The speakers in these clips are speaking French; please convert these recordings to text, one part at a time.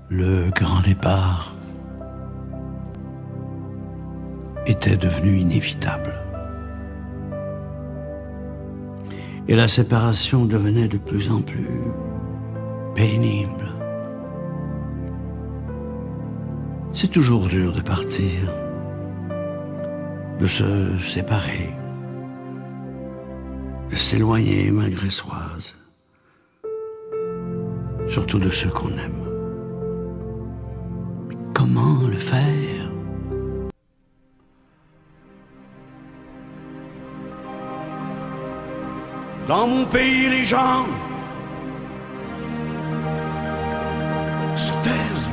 Le grand départ était devenu inévitable. Et la séparation devenait de plus en plus pénible. C'est toujours dur de partir, de se séparer, de s'éloigner malgré soi, surtout de ceux qu'on aime. Mais comment le faire? Dans mon pays, les gens se taisent,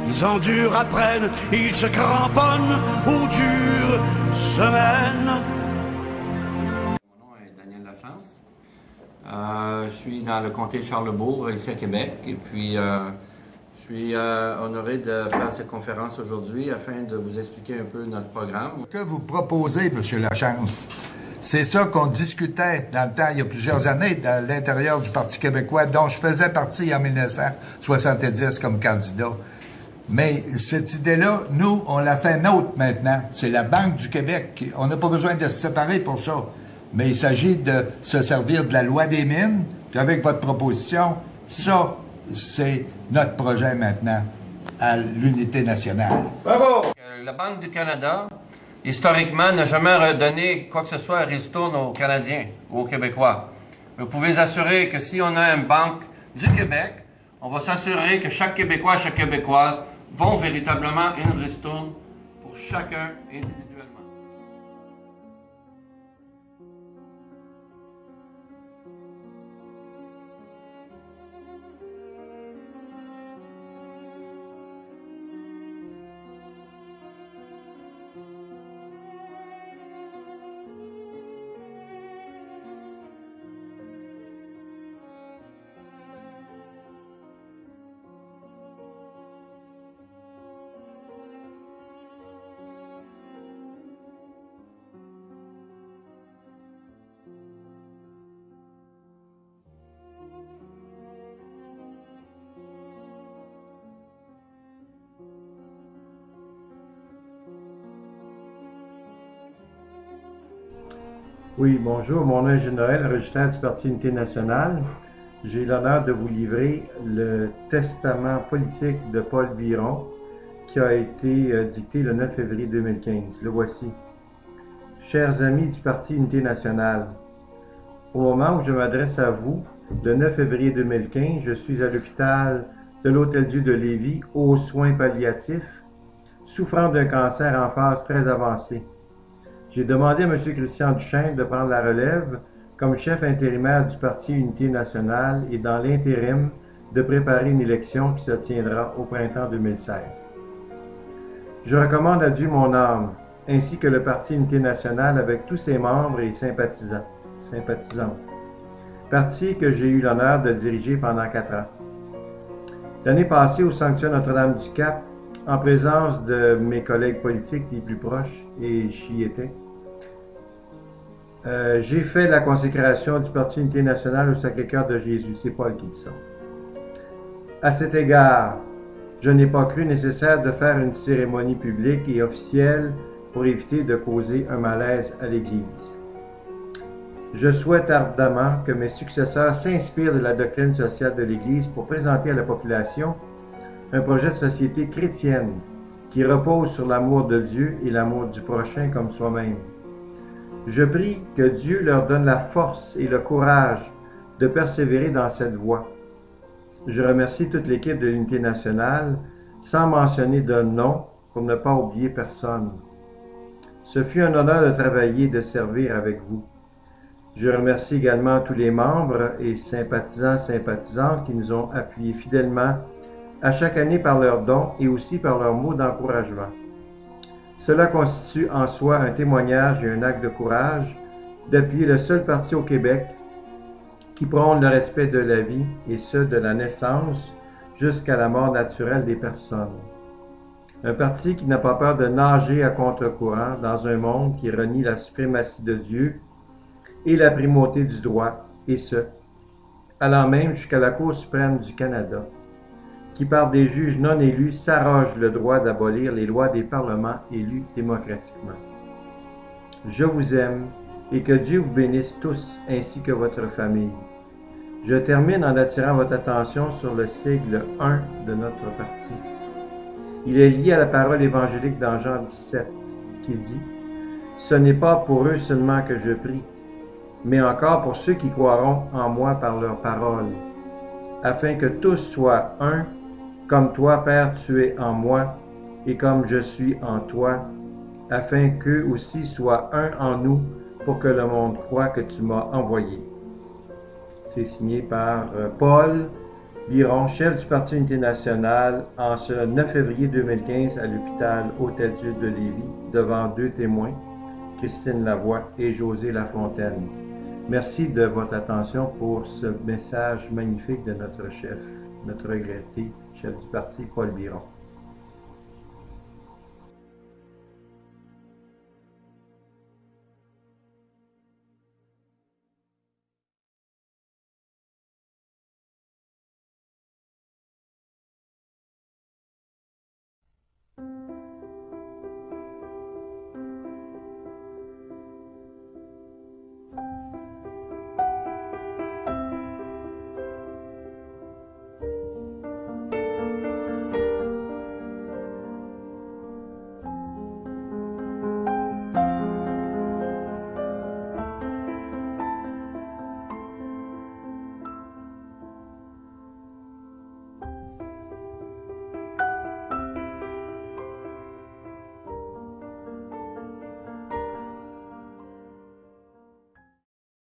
ils endurent, apprennent, ils se cramponnent aux dures semaines. Mon nom est Daniel Lachance. Je suis dans le comté de Charlebourg, ici à Québec, et puis je suis honoré de faire cette conférence aujourd'hui afin de vous expliquer un peu notre programme. Ce que vous proposez, M. Lachance, c'est ça qu'on discutait dans le temps, il y a plusieurs années, dans l'intérieur du Parti québécois, dont je faisais partie en 1970 comme candidat. Mais cette idée-là, nous, on l'a fait nôtre maintenant. C'est la Banque du Québec. On n'a pas besoin de se séparer pour ça. Mais il s'agit de se servir de la loi des mines. Puis avec votre proposition, ça, c'est notre projet maintenant à l'unité nationale. Bravo! La Banque du Canada, historiquement, n'a jamais redonné quoi que ce soit à ristourne aux Canadiens ou aux Québécois. Vous pouvez vous assurer que si on a une banque du Québec, on va s'assurer que chaque Québécois et chaque Québécoise vont véritablement une ristourne pour chacun individuellement. Oui, bonjour, mon nom est Gilles Noël, registraire du Parti Unité nationale. J'ai l'honneur de vous livrer le testament politique de Paul Biron qui a été dicté le 9 février 2015. Le voici. Chers amis du Parti Unité nationale, au moment où je m'adresse à vous, le 9 février 2015, je suis à l'hôpital de l'Hôtel-Dieu de Lévis aux soins palliatifs, souffrant d'un cancer en phase très avancée. J'ai demandé à M. Christian Duchesne de prendre la relève comme chef intérimaire du Parti Unité nationale et dans l'intérim de préparer une élection qui se tiendra au printemps 2016. Je recommande à Dieu mon âme, ainsi que le Parti Unité nationale avec tous ses membres et sympathisants. Parti que j'ai eu l'honneur de diriger pendant 4 ans. L'année passée, au Sanctuaire Notre-Dame-du-Cap, en présence de mes collègues politiques les plus proches, et j'y étais, j'ai fait la consécration du Parti Unité nationale au Sacré-Cœur de Jésus. C'est Paul qui dit ça. À cet égard, je n'ai pas cru nécessaire de faire une cérémonie publique et officielle pour éviter de causer un malaise à l'Église. Je souhaite ardemment que mes successeurs s'inspirent de la doctrine sociale de l'Église pour présenter à la population un projet de société chrétienne qui repose sur l'amour de Dieu et l'amour du prochain comme soi-même. Je prie que Dieu leur donne la force et le courage de persévérer dans cette voie. Je remercie toute l'équipe de l'Unité nationale, sans mentionner de nom, pour ne pas oublier personne. Ce fut un honneur de travailler et de servir avec vous. Je remercie également tous les membres et sympathisantes qui nous ont appuyés fidèlement à chaque année par leurs dons et aussi par leurs mots d'encouragement. Cela constitue en soi un témoignage et un acte de courage d'appuyer le seul parti au Québec qui prône le respect de la vie et ce de la naissance jusqu'à la mort naturelle des personnes. Un parti qui n'a pas peur de nager à contre-courant dans un monde qui renie la suprématie de Dieu et la primauté du droit, et ce, allant même jusqu'à la Cour suprême du Canada, qui par des juges non élus s'arrogent le droit d'abolir les lois des parlements élus démocratiquement. Je vous aime et que Dieu vous bénisse tous ainsi que votre famille. Je termine en attirant votre attention sur le sigle 1 de notre parti. Il est lié à la parole évangélique dans Jean 17 qui dit « Ce n'est pas pour eux seulement que je prie, mais encore pour ceux qui croiront en moi par leur parole, afin que tous soient un, comme toi, Père, tu es en moi, et comme je suis en toi, afin qu'eux aussi soient un en nous, pour que le monde croie que tu m'as envoyé. » C'est signé par Paul Biron, chef du Parti Unité nationale, en ce 9 février 2015 à l'hôpital Hôtel-Dieu de Lévis, devant 2 témoins, Christine Lavoie et José Lafontaine. Merci de votre attention pour ce message magnifique de notre chef, notre regretté chef du parti, Paul Biron.